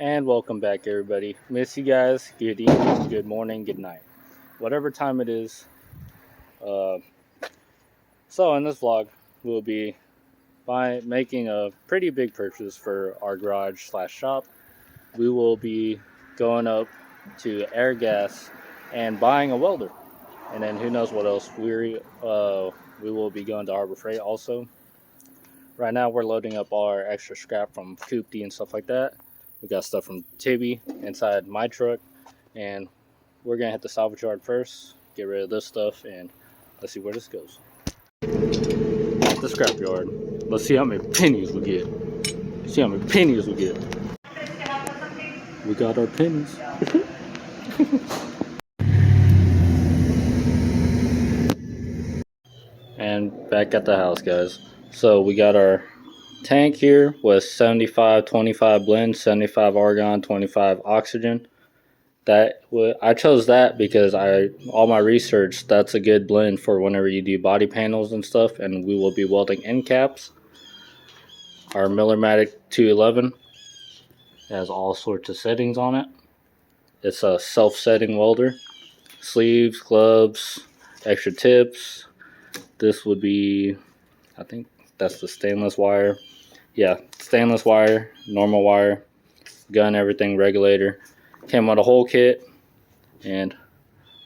And welcome back, everybody. Miss you guys. Good evening, good morning, good night, whatever time it is. So in this vlog, we'll be making a pretty big purchase for our garage/shop. We will be going up to Air Gas and buying a welder, and then who knows what else. We will be going to Harbor Freight also. Right now, we're loading up all our extra scrap from Coop D and stuff like that. We got stuff from Tibby inside my truck, and we're gonna hit the salvage yard first, get rid of this stuff, and let's see where this goes. The scrap yard. Let's see how many pennies we get. See how many pennies we get. We got our pennies. And back at the house, guys. So we got our tank here with 75-25 blend, 75 argon, 25 oxygen. I chose that because all my research, that's a good blend for whenever you do body panels and stuff, and we will be welding end caps. Our Millermatic 211 has all sorts of settings on it. It's a self-setting welder. Sleeves, gloves, extra tips. This would be, I think that's the stainless wire. Yeah, stainless wire, normal wire, gun, everything, regulator. Came with a whole kit, and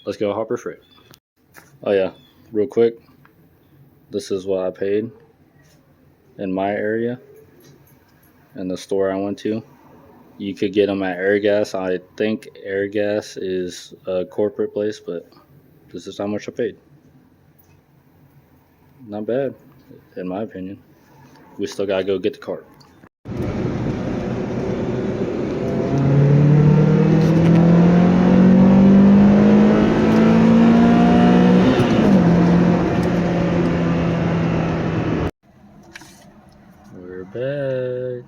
let's go Harbor Freight. Oh yeah, real quick, this is what I paid in my area in the store I went to. You could get them at Air Gas. I think Air Gas is a corporate place, but this is how much I paid. Not bad, in my opinion. We still gotta go get the cart. We're back.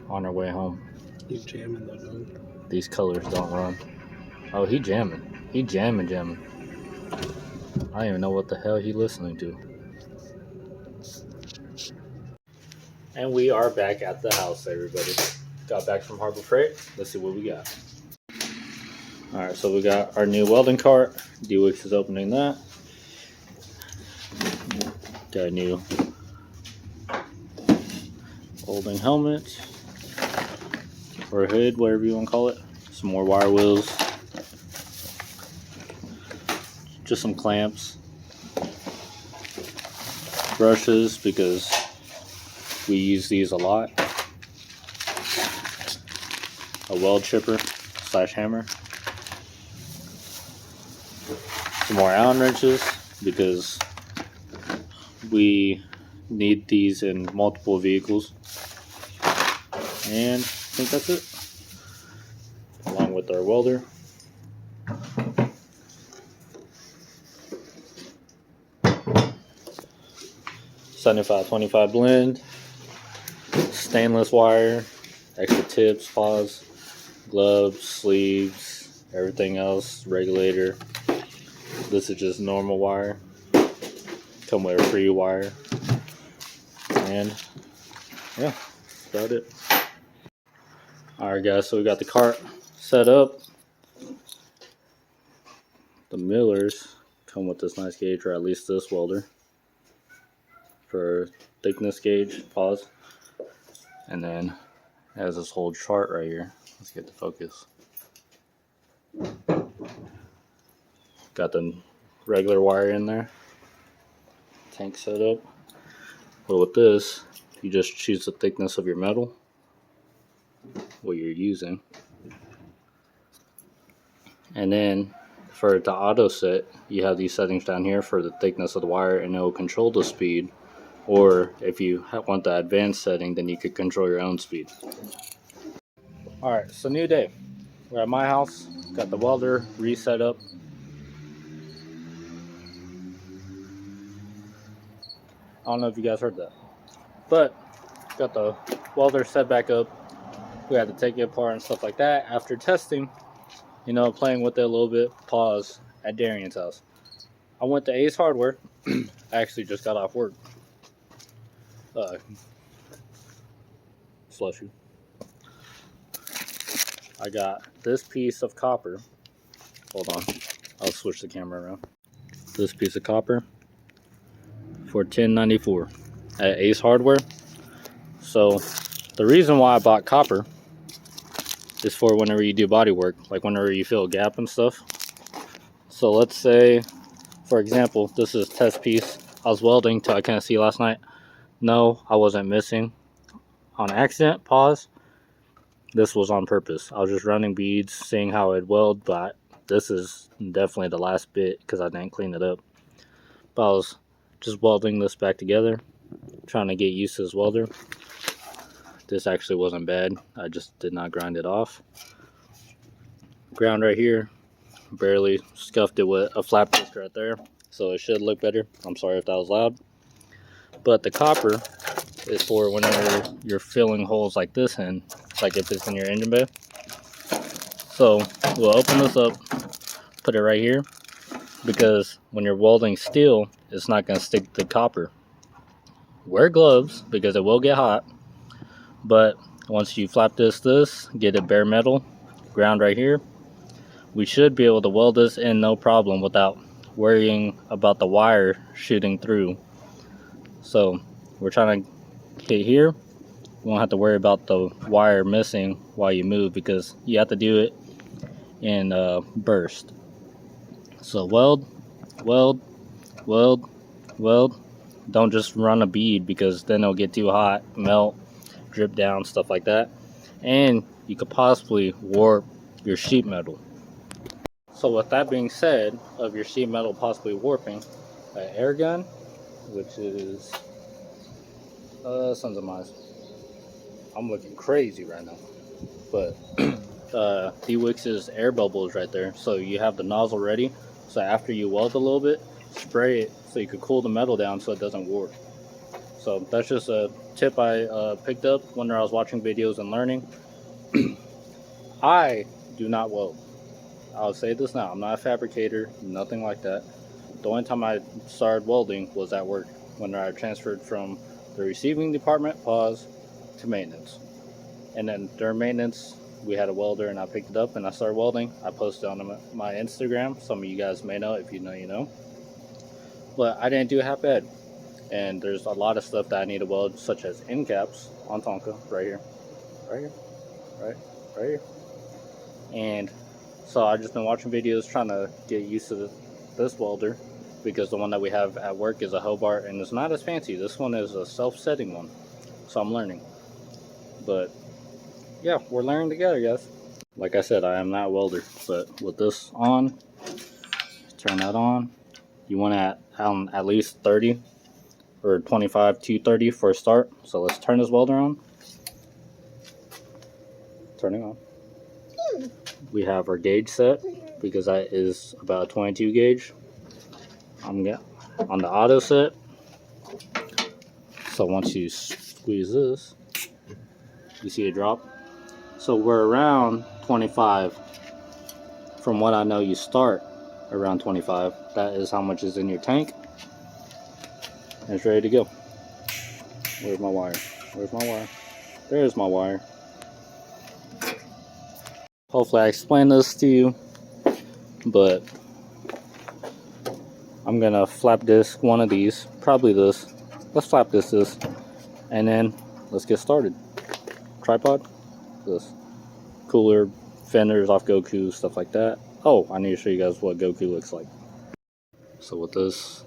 On our way home. He's jamming though, dog. These colors don't run. Oh, he jamming. He jamming. I don't even know what the hell he listening to. And we are back at the house, everybody. Got back from Harbor Freight. Let's see what we got. Alright, so we got our new welding cart. D-Wix is opening that. Got a new welding helmet. Or hood, whatever you want to call it. Some more wire wheels. Just some clamps. Brushes, because we use these a lot. A weld chipper / hammer. Some more Allen wrenches, because we need these in multiple vehicles. And I think that's it. Along with our welder. (75-25) blend. Stainless wire. Extra tips, paws, gloves, sleeves, everything else. Regulator. This is just normal wire. Come with a free wire. And yeah, that's about it. Alright guys, so we got the cart set up. The millers come with this nice gauge, or at least this welder, for thickness gauge, pause. And then it has this whole chart right here. Let's get the focus. Got the regular wire in there. Tank set up. But with this, you just choose the thickness of your metal, what you're using, and then for the auto set, you have these settings down here for the thickness of the wire, and it will control the speed. Or if you want the advanced setting, then you could control your own speed. Alright, so new day. We're at my house. Got the welder reset up. I don't know if you guys heard that, but got the welder set back up. We had to take it apart and stuff like that. After testing, you know, playing with it a little bit. Pause at Darian's house. I went to Ace Hardware. I actually just got off work. Flush you. I got this piece of copper. Hold on, I'll switch the camera around. This piece of copper for $10.94 at Ace Hardware. So the reason why I bought copper is for whenever you do body work, like whenever you feel a gap and stuff. So let's say, for example, this is a test piece. I was welding till I couldn't see last night. No, I wasn't missing on accident. Pause. This was on purpose. I was just running beads, seeing how it'd weld, but this is definitely the last bit because I didn't clean it up. But I was just welding this back together, trying to get used to this welder. This actually wasn't bad. I just did not grind it off. Ground right here, barely scuffed it with a flap disc right there, so it should look better. I'm sorry if that was loud. But the copper is for whenever you're filling holes like this in, like if it's in your engine bay. So we'll open this up, put it right here, because when you're welding steel, it's not going to stick to copper. Wear gloves because it will get hot, but once you flap this, get it bare metal, ground right here, we should be able to weld this in no problem without worrying about the wire shooting through. So we're trying to hit here. We won't have to worry about the wire missing while you move because you have to do it in burst. So weld, weld, weld, weld. Don't just run a bead because then it'll get too hot, melt, drip down, stuff like that. And you could possibly warp your sheet metal. So with that being said, of your sheet metal possibly warping, an air gun, which is sons of mine. I'm looking crazy right now. But D-Wix's air bubble is right there. So you have the nozzle ready. So after you weld a little bit, spray it so you could cool the metal down so it doesn't warp. So that's just a tip I picked up when I was watching videos and learning. I do not weld. I'll say this now, I'm not a fabricator, nothing like that. The only time I started welding was at work when I transferred from the receiving department, pause, to maintenance. And then during maintenance, we had a welder and I picked it up and I started welding. I posted on my Instagram. Some of you guys may know, if you know, you know. But I didn't do half bad. And there's a lot of stuff that I need to weld, such as end caps on Tonka, right here, right here. And so I've just been watching videos trying to get used to this welder because the one that we have at work is a Hobart and it's not as fancy. This one is a self-setting one. So I'm learning. But yeah, we're learning together, guys. Like I said, I am not a welder, but with this on, turn that on. You want it at least 30 or 25 to 30 for a start. So let's turn this welder on. Turning on. We have our gauge set because that is about a 22 gauge. I'm on the auto set. So once you squeeze this, you see a drop. So we're around 25. From what I know, you start around 25. That is how much is in your tank. And it's ready to go. Where's my wire? Where's my wire? There's my wire. Hopefully I explained this to you, but I'm gonna flap disc one of these, probably this. Let's flap this, and then let's get started. Tripod, this. Cooler, fenders off Goku, stuff like that. Oh, I need to show you guys what Goku looks like. So with this,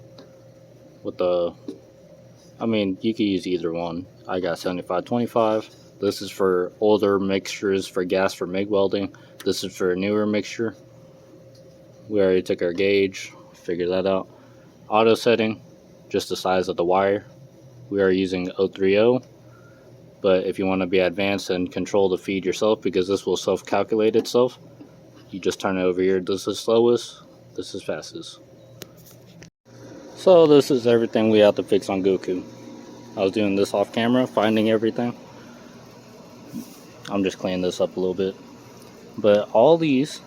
I mean, you could use either one. I got 75-25. This is for older mixtures for gas for MIG welding. This is for a newer mixture. We already took our gauge, figured that out. Auto setting, just the size of the wire. We are using 030, but if you want to be advanced and control the feed yourself, because this will self-calculate itself, you just turn it over here. This is slowest, this is fastest. So this is everything we have to fix on Goku. I was doing this off camera, finding everything. I'm just cleaning this up a little bit. But all these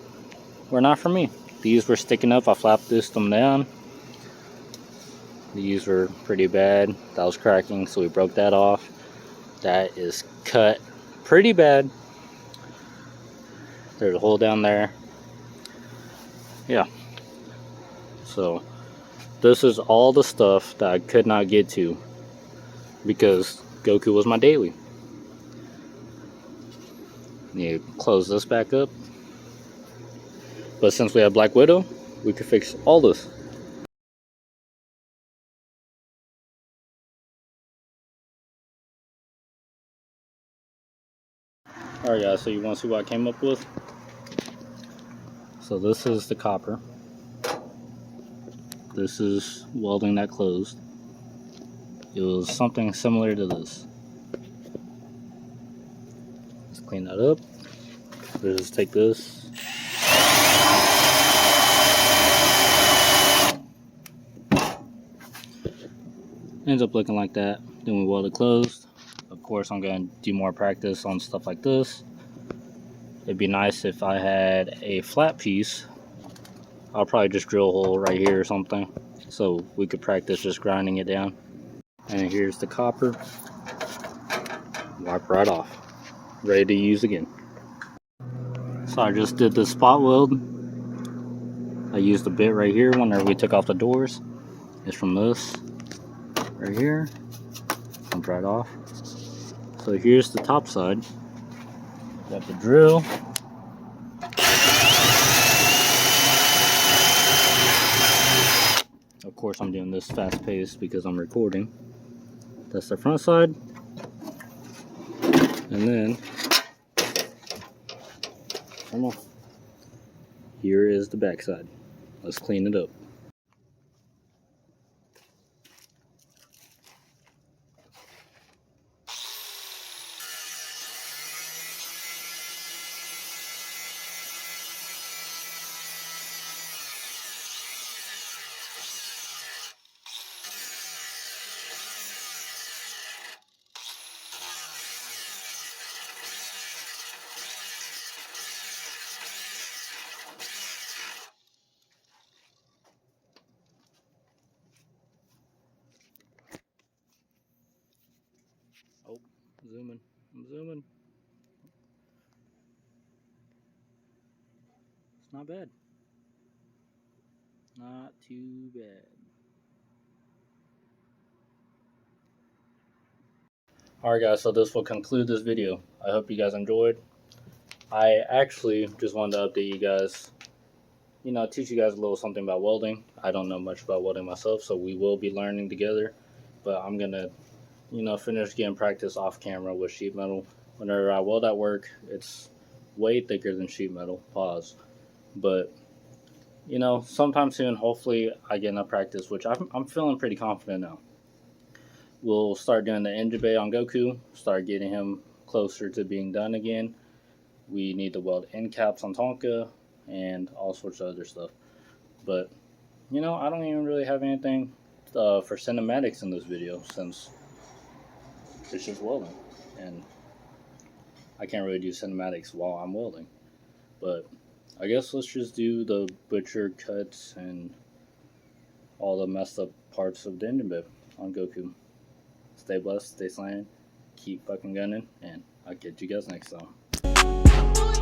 were not for me. These were sticking up. I flapped them down. These were pretty bad. That was cracking, so we broke that off. That is cut pretty bad. There's a hole down there. Yeah. So this is all the stuff that I could not get to because Goku was my daily. You close this back up. But since we have Black Widow, we could fix all this. Alright guys, so you want to see what I came up with? So this is the copper. This is welding that closed. It was something similar to this. Let's clean that up. Let's just take this. Ends up looking like that. Then we weld it closed. Of course, I'm going to do more practice on stuff like this. It'd be nice if I had a flat piece. I'll probably just drill a hole right here or something, so we could practice just grinding it down. And here's the copper. Wipe right off. Ready to use again. So I just did the spot weld. I used a bit right here whenever we took off the doors. It's from this right here. Comes right off. So here's the top side. Got the drill. Of course, I'm doing this fast paced because I'm recording. That's the front side. And then, come on. Here is the back side. Let's clean it up. Oh, zooming. I'm zooming. It's not bad. Not too bad. Alright guys, so this will conclude this video. I hope you guys enjoyed. I actually just wanted to update you guys, teach you guys a little something about welding. I don't know much about welding myself, so we will be learning together. But I'm gonna, finish getting practice off camera with sheet metal. Whenever I weld at work, it's way thicker than sheet metal. Pause. But sometime soon, hopefully, I get enough practice, which I'm feeling pretty confident now. We'll start doing the engine bay on Goku, start getting him closer to being done again. We need to weld end caps on Tonka and all sorts of other stuff. But, I don't even really have anything for cinematics in this video since it's just welding. And I can't really do cinematics while I'm welding. But I guess let's just do the butchered cuts and all the messed up parts of the engine bay on Goku. Stay blessed, stay slanted, keep fucking gunning, and I'll catch you guys next time.